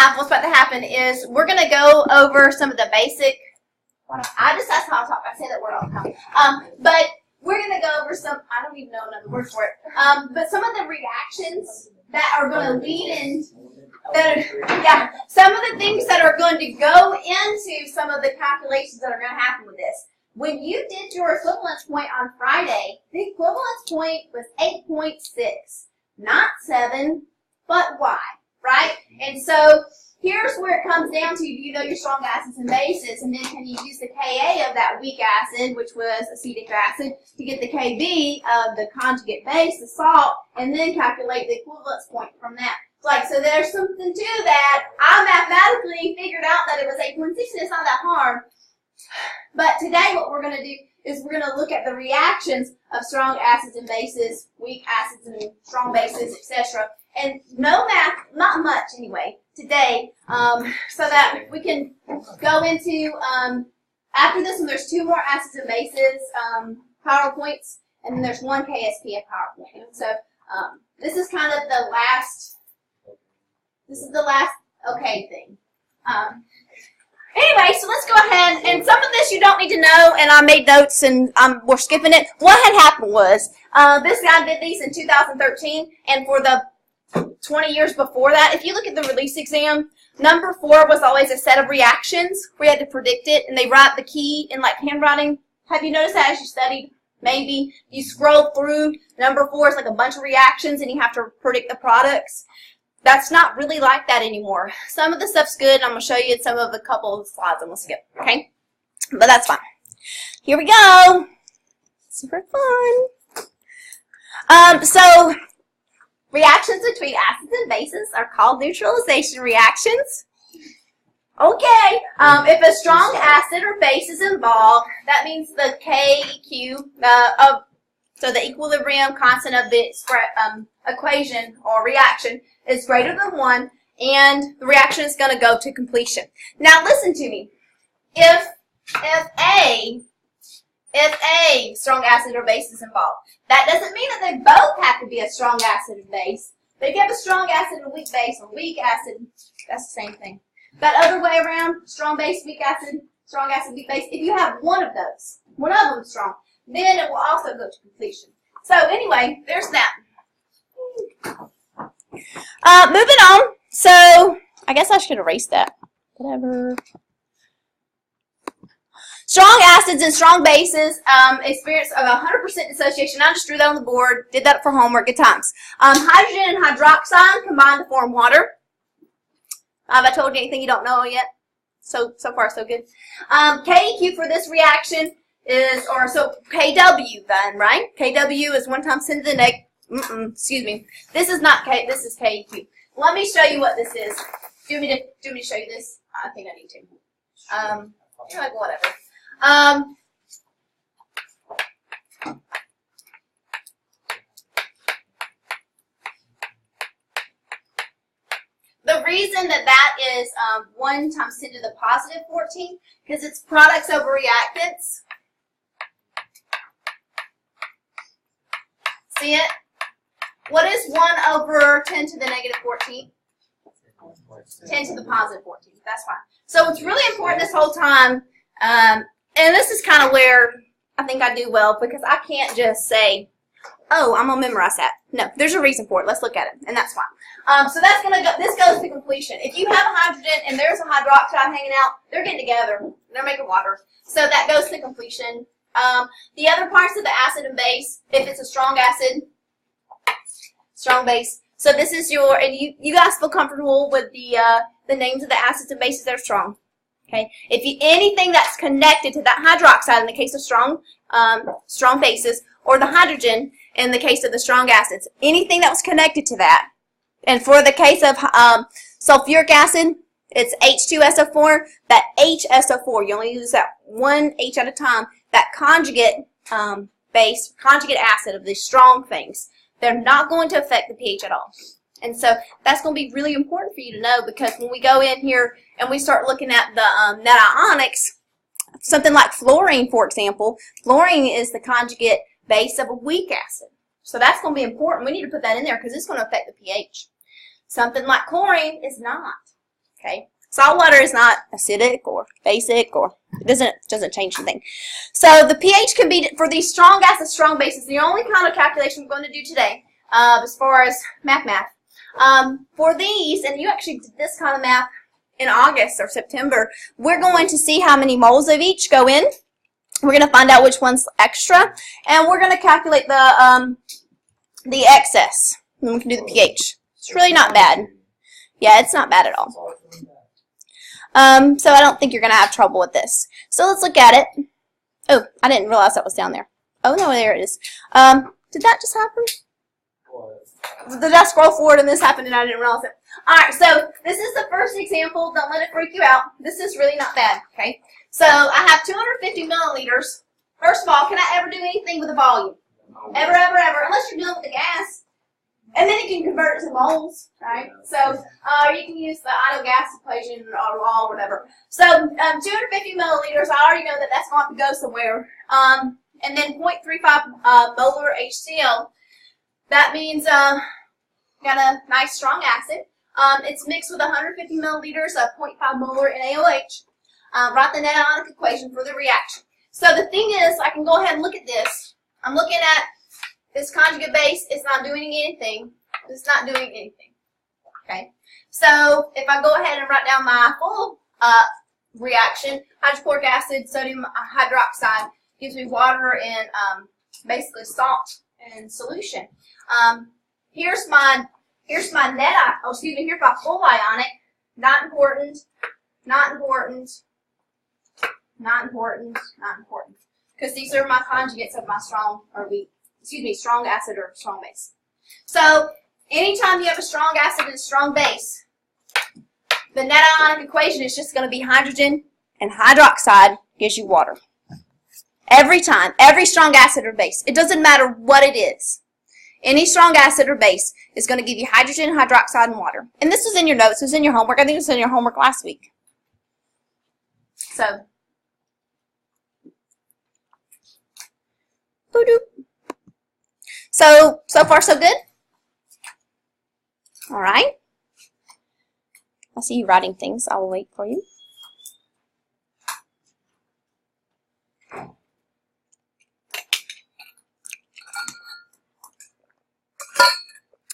math, what's about to happen is we're going to go over some of the basic, that's how I talk, I say that word all the time. But we're going to go over some, I don't even know another word for it, but some of the reactions that are going to lead in, some of the things that are going to go into some of the calculations that are going to happen with this. When you did your equivalence point on Friday, the equivalence point was 8.6, not 7, but y, right? And so here's where it comes down to, do you know your strong acids and bases, and then can you use the Ka of that weak acid, which was acetic acid, to get the Kb of the conjugate base, the salt, and then calculate the equivalence point from that. So there's something to that. I mathematically figured out that it was 8.6, and it's not that hard. But today what we're going to do is we're going to look at the reactions of strong acids and bases, weak acids and strong bases, etc. And no math, not much anyway, today, so that we can go into, after this one there's 2 more acids and bases PowerPoints, and then there's 1 KSPF PowerPoint. So this is kind of the last, okay thing. Anyway, so let's go ahead, and some of this you don't need to know, and I made notes, and we're skipping it. What had happened was, this guy did these in 2013, and for the 20 years before that, if you look at the release exam, number 4 was always a set of reactions. We had to predict it, and they write the key in like handwriting. Have you noticed that as you studied? Maybe you scroll through, number 4 is like a bunch of reactions, and you have to predict the products. That's not really like that anymore. Some of the stuff's good, and I'm going to show you some of a couple of slides I'm going to skip, okay? But that's fine. Here we go. Super fun. So, reactions between acids and bases are called neutralization reactions. Okay, if a strong acid or base is involved, that means the KQ, so the equilibrium constant of the equation or reaction is greater than 1, and the reaction is going to go to completion. Now listen to me. If a strong acid or base is involved, that doesn't mean that they both have to be a strong acid and base. But if you have a strong acid and a weak base, or weak acid, that's the same thing. That other way around, strong base, weak acid, strong acid, weak base, if you have one of those, one of them is strong, then it will also go to completion. So anyway, there's that. Moving on. So I guess I should erase that. Whatever. Strong acids and strong bases experience of 100% dissociation. I just drew that on the board. Did that for homework. Good times. Hydrogen and hydroxide combine to form water. Have I told you anything you don't know yet? So far, so good. KEQ for this reaction is, so KW then, right? KW is 1 times 10 to the negative. Excuse me. This is not K. This is KEQ. Let me show you what this is. Do you want me to show you this? I think I need to. You're like, whatever. The reason that is 1 times 10 to the positive 14, because it's products over reactants. See it? What is 1 over 10 to the negative 14? 10 to the positive 14. That's fine. So it's really important this whole time, and this is kind of where I think I do well, because I can't just say, oh, I'm going to memorize that. No, there's a reason for it. Let's look at it, and that's fine. So that's going to go, this goes to completion. If you have a hydrogen and there's a hydroxide hanging out, they're getting together. They're making water. So that goes to completion. The other parts of the acid and base, if it's a strong acid, strong base. So this is your, and you guys feel comfortable with the names of the acids and bases that are strong. Okay, anything that's connected to that hydroxide in the case of strong bases, or the hydrogen in the case of the strong acids, anything that was connected to that. And for the case of sulfuric acid, it's H2SO4. That HSO4, you only use that one H at a time. That conjugate base, conjugate acid of these strong things, they're not going to affect the pH at all. And so that's going to be really important for you to know, because when we go in here and we start looking at the net ionics, something like fluorine, for example, fluorine is the conjugate base of a weak acid. So that's going to be important. We need to put that in there because it's going to affect the pH. Something like chlorine is not. Okay, salt water is not acidic or basic, or it doesn't change anything. So the pH can be for these strong acids, strong bases. The only kind of calculation we're going to do today, as far as math. For these, and you actually did this kind of math in August or September, we're going to see how many moles of each go in. We're going to find out which one's extra, and we're going to calculate the excess. Then we can do the pH. It's really not bad. Yeah, it's not bad at all. So I don't think you're going to have trouble with this. So let's look at it. Oh, I didn't realize that was down there. Oh, no, there it is. Did that just happen? Did I scroll forward and this happened and I didn't realize it? Alright, so this is the first example. Don't let it freak you out. This is really not bad, okay? So I have 250 milliliters. First of all, can I ever do anything with a volume? Ever, ever, ever. Unless you're dealing with the gas. And then you can convert it to moles, right? So you can use the ideal gas equation or law or whatever. So 250 milliliters, I already know that that's going to go somewhere. And then 0.35 molar HCl. That means got a nice strong acid. It's mixed with 150 milliliters of 0.5 molar NaOH. Write the net ionic equation for the reaction. So the thing is, I can go ahead and look at this. I'm looking at this conjugate base. It's not doing anything. It's not doing anything. Okay. So if I go ahead and write down my full reaction, hydrochloric acid, sodium hydroxide gives me water and basically salt in solution. Here's my here's my full ionic. Not important. Not important. Not important. Not important. Because these are my conjugates of my strong acid or strong base. So anytime you have a strong acid and a strong base, the net ionic equation is just going to be hydrogen and hydroxide gives you water. Every time, every strong acid or base. It doesn't matter what it is. Any strong acid or base is going to give you hydrogen, hydroxide, and water. And this was in your notes. It was in your homework. I think it was in your homework last week. So So far so good? All right. I see you writing things. I will wait for you.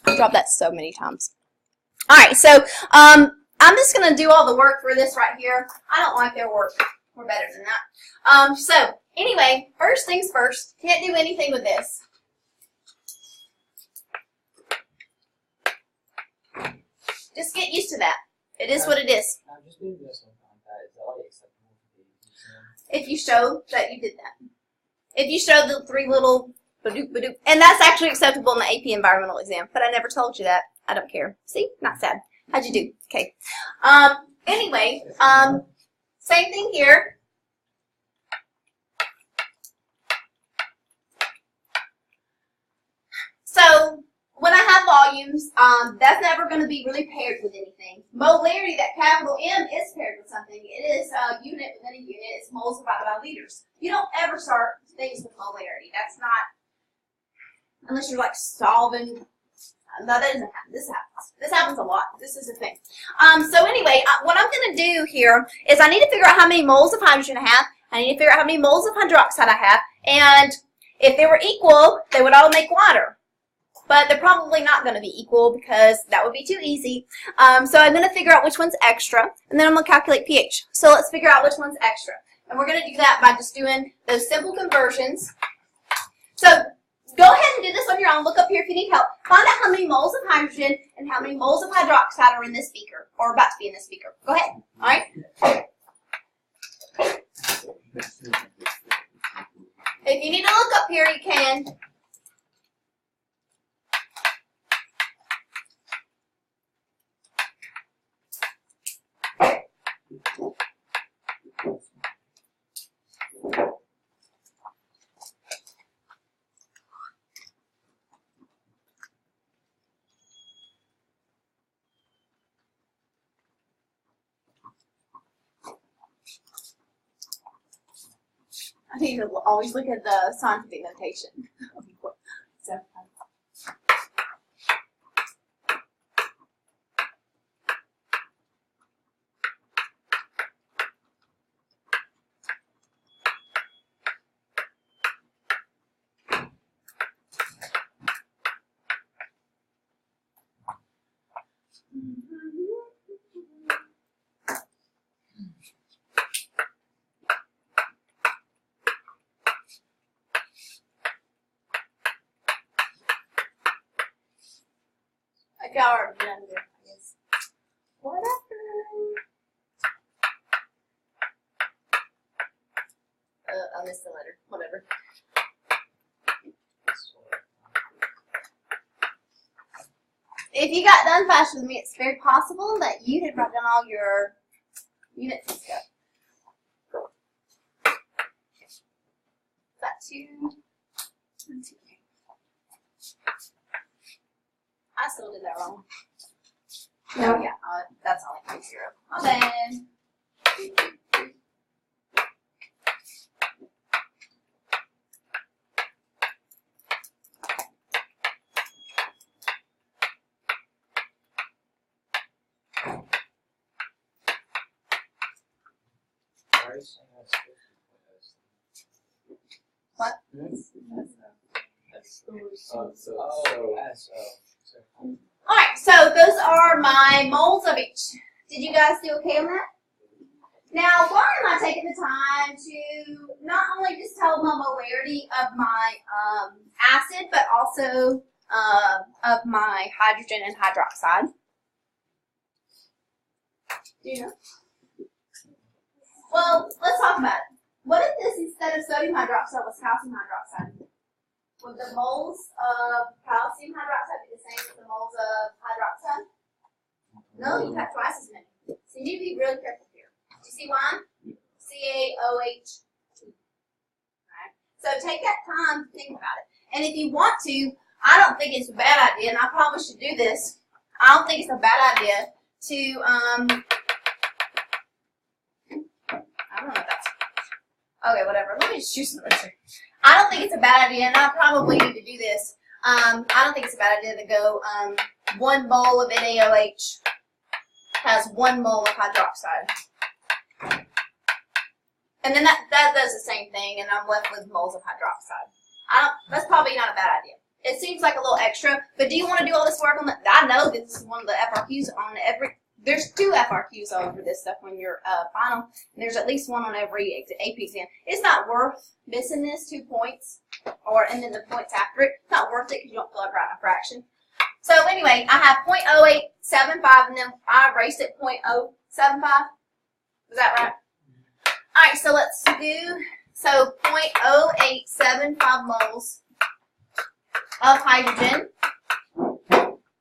I dropped that so many times. All right, so I'm just going to do all the work for this right here. I don't like their work. We're better than that. So anyway, first things first. Can't do anything with this. Just get used to that. It is what it is. If you show that you did that. If you show the three little badoop badoop. And that's actually acceptable in the AP environmental exam. But I never told you that. I don't care. See? Not sad. How'd you do? Okay. Anyway, same thing here. So when I have volumes, that's never going to be really paired with anything. Molarity, that capital M, is paired with something. It is a unit within a unit. It's moles divided by liters. You don't ever start things with molarity. That's not, unless you're like solving. No, that doesn't happen. This happens. This happens a lot. This is a thing. So anyway, what I'm going to do here is I need to figure out how many moles of hydrogen I have. I need to figure out how many moles of hydroxide I have. And if they were equal, they would all make water. But they're probably not going to be equal because that would be too easy. So I'm going to figure out which one's extra, and then I'm going to calculate pH. So let's figure out which one's extra. And we're going to do that by just doing those simple conversions. So go ahead and do this on your own. Look up here if you need help. Find out how many moles of hydrogen and how many moles of hydroxide are in this beaker, or about to be in this beaker. Go ahead. All right? If you need to look up here, you can. I need to always look at the scientific notation. So, y'all are done with it, I guess. Whatever. I missed the letter. Whatever. If you got done faster than me, it's very possible that you had brought down all your units and stuff. Is that 2? 1, 2. I still did that wrong. No, yeah, that's only 0. My bad. What? Alright, so those are my moles of each. Did you guys do okay on that? Now, why am I taking the time to not only just tell my molarity of my acid, but also of my hydrogen and hydroxide? Do you know? Well, let's talk about it. What if this, instead of sodium hydroxide, was calcium hydroxide? Would the moles of calcium hydroxide be the same as the moles of hydroxide? No, you have twice as many. So you need to be really careful here. Do you see why? CaOH2. Right? So take that time to think about it. And if you want to, I don't think it's a bad idea, and I probably should do this. I don't think it's a bad idea to, I don't know if that's, okay, whatever. Let me just choose something. I don't think it's a bad idea, and I probably need to do this. I don't think it's a bad idea to go 1 mole of NaOH has 1 mole of hydroxide. And then that does the same thing, and I'm left with moles of hydroxide. That's probably not a bad idea. It seems like a little extra, but do you want to do all this work on that? I know this is one of the FRQs on every. There's 2 FRQs over this stuff when you're final, and there's at least 1 on every AP exam. It's not worth missing this 2 points, and then the points after it. It's not worth it because you don't feel like writing a fraction. So anyway, I have 0.0875, and then I erased it 0.075. Is that right? All right, so let's do, 0.0875 moles of hydrogen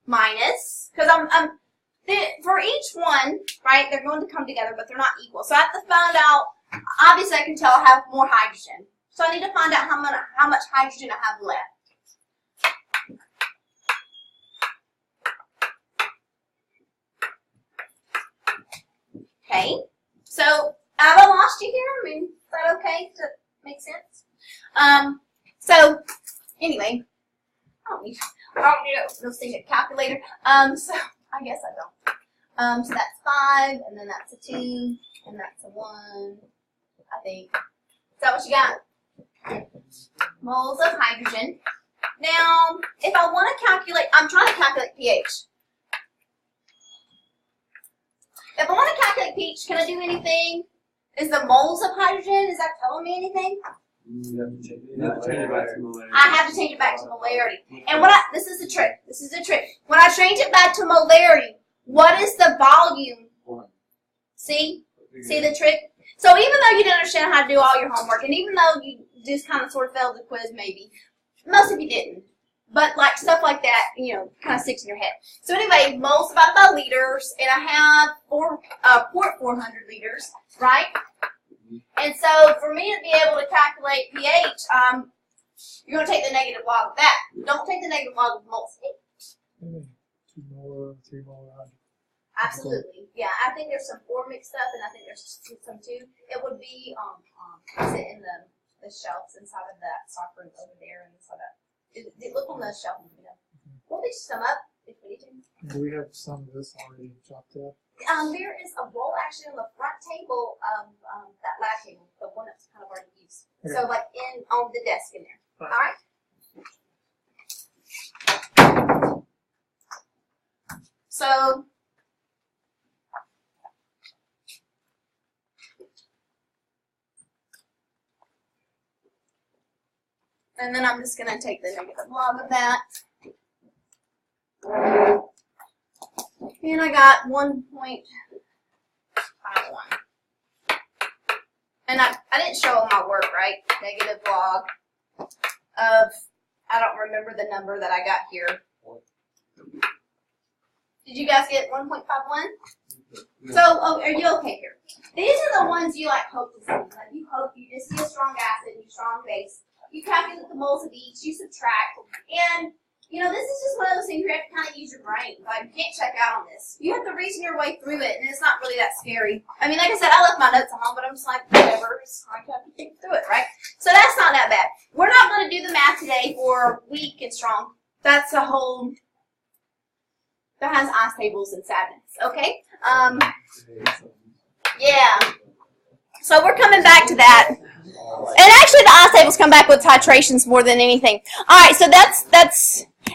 minus, because for each one, right, they're going to come together, but they're not equal. So I have to find out, obviously I can tell I have more hydrogen. So I need to find out how much hydrogen I have left. Okay, so have I lost you here? I mean, is that okay? Does that make sense? So anyway, I don't need no single calculator. So I guess I don't. So that's 5, and then that's a 2, and that's a 1, I think. Is that what you got? Moles of hydrogen. Now, if I want to calculate, I'm trying to calculate pH. If I want to calculate pH, can I do anything? Is the moles of hydrogen, is that telling me anything? You have to change it back to molarity. I have to change it back to molarity. And this is the trick. This is the trick. When I change it back to molarity, what is the volume? 1. See? See the trick? So even though you didn't understand how to do all your homework, and even though you just kind of sort of failed the quiz maybe, most of you didn't. But like stuff like that, you know, kind of sticks in your head. So anyway, moles divided by liters, and I have 400 liters, right? And so for me to be able to calculate pH, you're going to take the negative log of that. Don't take the negative log of moles. 2 molar, 3 molar. Absolutely. Yeah, I think there's some 4 mixed up, and I think there's some 2. It would be sit in the shelves inside of that stock room over there, and so that. Look on the shelf. We'll fix some up if we need to. Do we have some of this already chopped up? There is a bowl actually on the front table of that lab table, the one that's kind of already used. Okay. So like on the desk in there. Right. All right. So and then I'm just going to take the negative log of that. And I got 1.51. And I didn't show all my work, right? Negative log of, I don't remember the number that I got here. Did you guys get 1.51? So, oh, are you okay here? These are the ones you like hope to see. Like you hope you just see a strong acid and a strong base. You calculate the moles of each, you subtract, and you know, this is just one of those things where you have to kind of use your brain. Like, you can't check out on this. You have to reason your way through it, and it's not really that scary. I mean, like I said, I left my notes at home, but I'm just like, whatever. I have to think through it, right? So that's not that bad. We're not going to do the math today for weak and strong. That's a whole, that has ice tables and sadness, okay? Yeah. So we're coming back to that. And actually, the ice tables come back with titrations more than anything. All right, so that's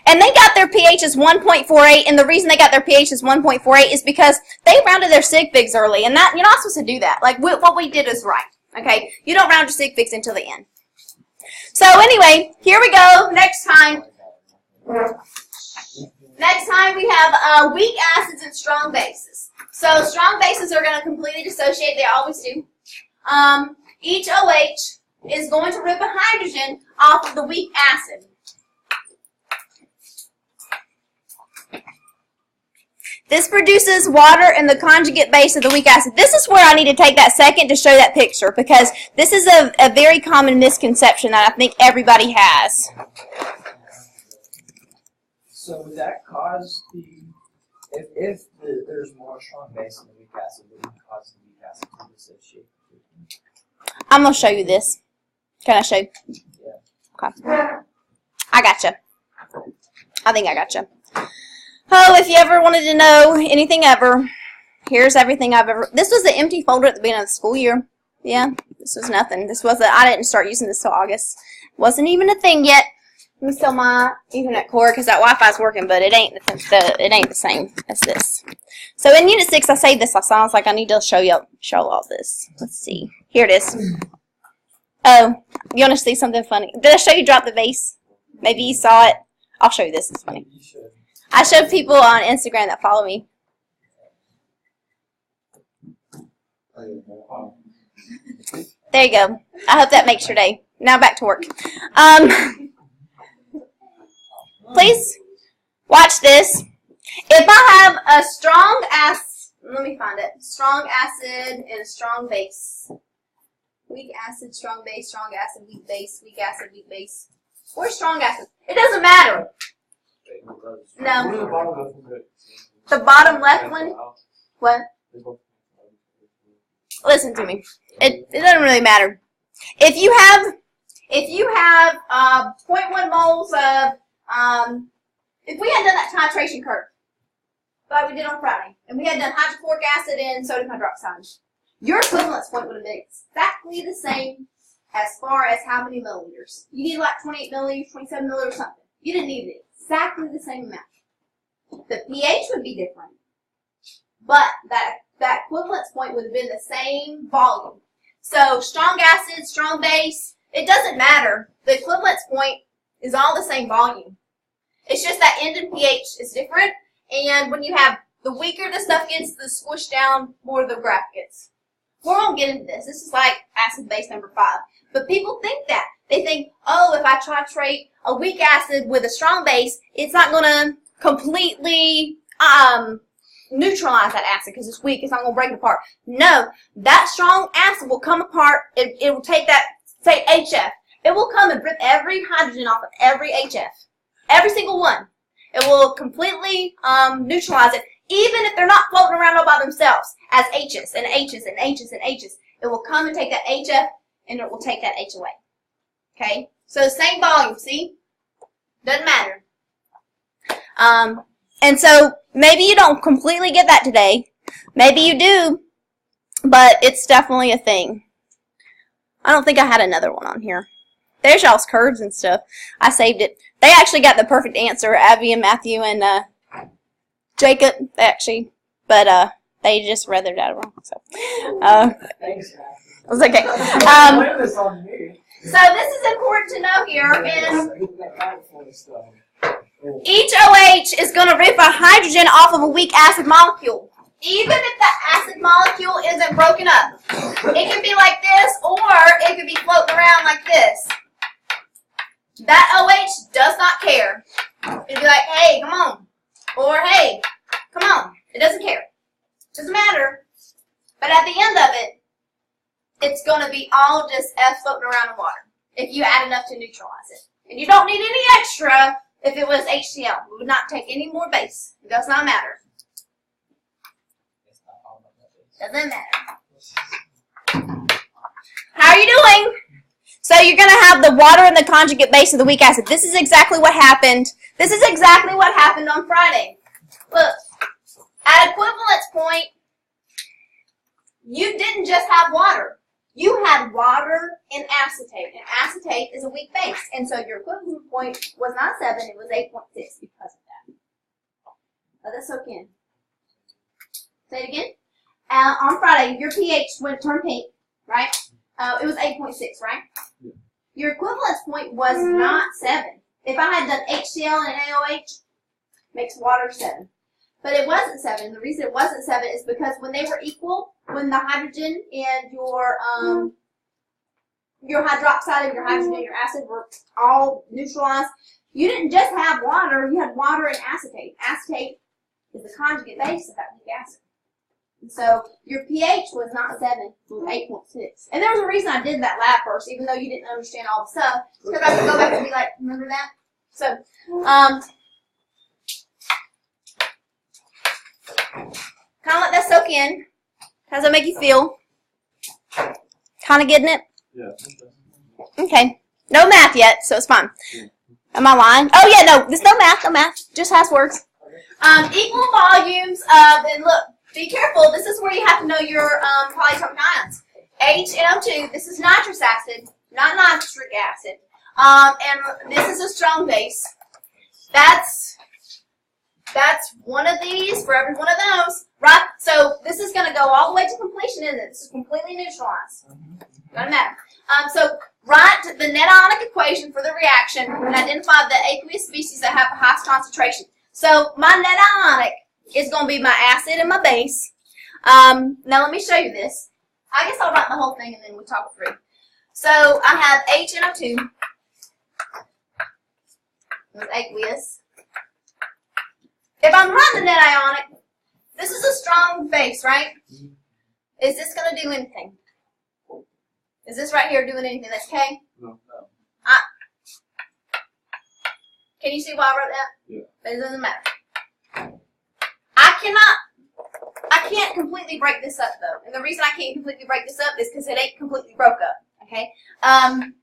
and they got their pH as 1.48, and the reason they got their pH as 1.48 is because they rounded their sig figs early, and that you're not supposed to do that. Like, what we did is right, okay? You don't round your sig figs until the end. So anyway, here we go. Next time we have weak acids and strong bases. So strong bases are going to completely dissociate. They always do. Each OH is going to rip a hydrogen off of the weak acid. This produces water in the conjugate base of the weak acid. This is where I need to take that second to show that picture, because this is a very common misconception that I think everybody has. So would that cause if there's more strong base in the weak acid, would it cause the weak acid to dissociate? I'm going to show you this. Can I show you? Yeah. Okay. I gotcha. I think I gotcha. Oh, if you ever wanted to know anything ever, here's everything I've ever... This was the empty folder at the beginning of the school year. Yeah, this was nothing. This was I didn't start using this till August. Wasn't even a thing yet. Let me sell my Ethernet cord because that Wi-Fi's working, but it ain't the same as this. So in Unit 6, I saved this last time. I was like, I need to show all this. Let's see. Here it is. Oh, you want to see something funny? Did I show you drop the vase? Maybe you saw it. I'll show you this. It's funny. I showed people on Instagram that follow me. There you go. I hope that makes your day. Now back to work. Please watch this. If I have a strong acid, let me find it. Strong acid and a strong base. Weak acid, strong base, weak base. Or strong acid. It doesn't matter. No. The bottom left one? What? Listen to me. It doesn't really matter. If you have 0.1 moles of if we had done that titration curve like we did on Friday, and we had done hydrochloric acid and sodium hydroxide, your equivalence point would have been exactly the same as far as how many milliliters. You need like 28 milliliters, 27 milliliters, something. You didn't need exactly the same amount. The pH would be different, but that equivalence point would have been the same volume. So strong acid, strong base, it doesn't matter. The equivalence point is all the same volume. It's just that end in pH is different, and when you have the weaker the stuff gets, the squish down, more the graph gets. We won't get into this. This is like acid base number 5. But people think that. They think, oh, if I titrate a weak acid with a strong base, it's not going to completely neutralize that acid because it's weak. It's not going to break it apart. No, that strong acid will come apart. It will take that, say, HF. It will come and rip every hydrogen off of every HF. Every single one. It will completely neutralize it, even if they're not floating around all by themselves as H's and H's and H's and H's. It will come and take that HF, and it will take that H away. Okay? So same volume, see? Doesn't matter. And so maybe you don't completely get that today. Maybe you do, but it's definitely a thing. I don't think I had another one on here. There's y'all's curves and stuff. I saved it. They actually got the perfect answer, Abby and Matthew and Jacob, actually. But they just read their data wrong. So, Thanks, it was okay. on me. So this is important to know here. Each OH is going to rip a hydrogen off of a weak acid molecule. Even if the acid molecule isn't broken up. It can be like this, or it could be floating around like this. That OH does not care. It'd be like, hey, come on. Or, hey, come on. It doesn't care. Doesn't matter. But at the end of it, it's going to be all just F floating around in water if you add enough to neutralize it. And you don't need any extra if it was HCl. We would not take any more base. It does not matter. Doesn't matter. How are you doing? So you're going to have the water and the conjugate base of the weak acid. This is exactly what happened. This is exactly what happened on Friday. Look, at equivalence point, you didn't just have water. You had water and acetate. And acetate is a weak base. And so your equivalent point was not 7, it was 8.6 because of that. Let that soak in. Say it again. On Friday, your pH turned pink, right? It was 8.6, right? Yeah. Your equivalence point was not 7. If I had done HCl and AOH, makes water 7. But it wasn't 7. The reason it wasn't 7 is because when they were equal, when the hydrogen and your hydroxide and your hydrogen and your acid were all neutralized, you didn't just have water, you had water and acetate. Acetate is the conjugate base of that weak acid. And so your pH was not 7, it was 8.6. And there was a reason I did that lab first, even though you didn't understand all the stuff, because I could go back and be like, remember that? So, kind of let that soak in. How does that make you feel? Kind of getting it? Yeah. Okay. No math yet, so it's fine. Am I lying? Oh, yeah, no. There's no math. Just has words. Equal volumes of, and look, be careful. This is where you have to know your polyatomic ions. HNO2, this is nitrous acid, not nitric acid. And this is a strong base. That's one of these for every one of those, right? So this is going to go all the way to completion, isn't it? This is completely neutralized. Doesn't matter. So write the net ionic equation for the reaction and identify the aqueous species that have the highest concentration. So my net ionic is going to be my acid and my base. Now let me show you this. I guess I'll write the whole thing and then we'll talk it through. So I have HNO2 with aqueous. If I'm writing the net ionic, this is a strong base, right? Is this going to do anything? Is this right here doing anything? That's K? No. Can you see why I wrote that? Yeah. But it doesn't matter. I can't completely break this up though. And the reason I can't completely break this up is because it ain't completely broke up. Okay? And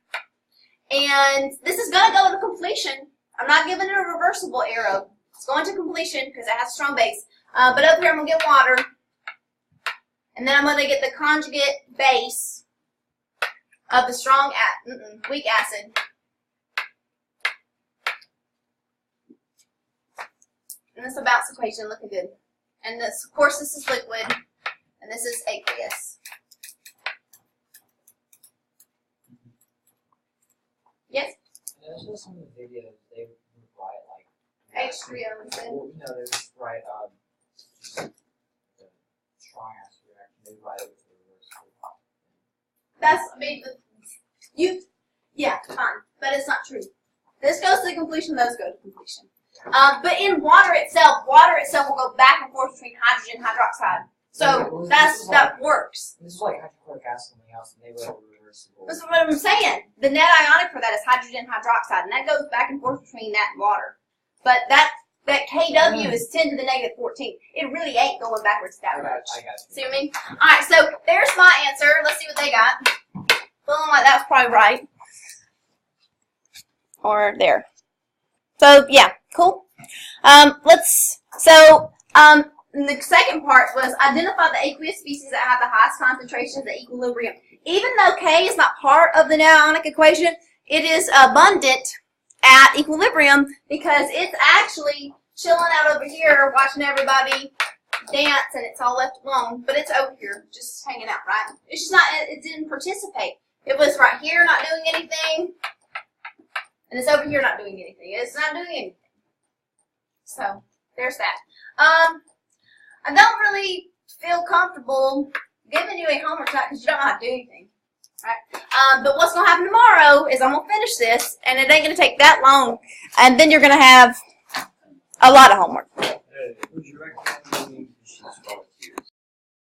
this is going to go to completion. I'm not giving it a reversible arrow. It's going to completion because it has a strong base. But up here I'm going to get water. And then I'm going to get the conjugate base of the strong, weak acid. And this is a bounce equation looking good. And this, of course, this is liquid. And this is aqueous. Yes? There's just some of the videos they would write like H3O instead. Well, they would write the strong acid reaction. They write it with the reverse. That's, I mean, yeah, fine. But it's not true. This goes to completion, those go to completion. But in water itself will go back and forth between hydrogen and hydroxide. So that works. This is like hydrochloric acid and something else, and they were reversible. That's what I'm saying. The net ionic for that is hydrogen hydroxide, and that goes back and forth between that and water. But that KW is 10 to the negative 14. It really ain't going backwards that much. I got you. See what I mean? All right, so there's my answer. Let's see what they got. Feeling like that was probably right. Or there. So yeah, cool. The second part was identify the aqueous species that have the highest concentrations at equilibrium. Even though K is not part of the net ionic equation, it is abundant at equilibrium because it's actually chilling out over here watching everybody dance and it's all left alone, but it's over here just hanging out, right? It's just not, it didn't participate. It was right here not doing anything, and it's over here not doing anything. It's not doing anything. So there's that. I don't really feel comfortable giving you a homework tonight because you don't know how to do anything. Right? But what's going to happen tomorrow is I'm going to finish this, and it ain't going to take that long, and then you're going to have a lot of homework. Would you recommend using sheets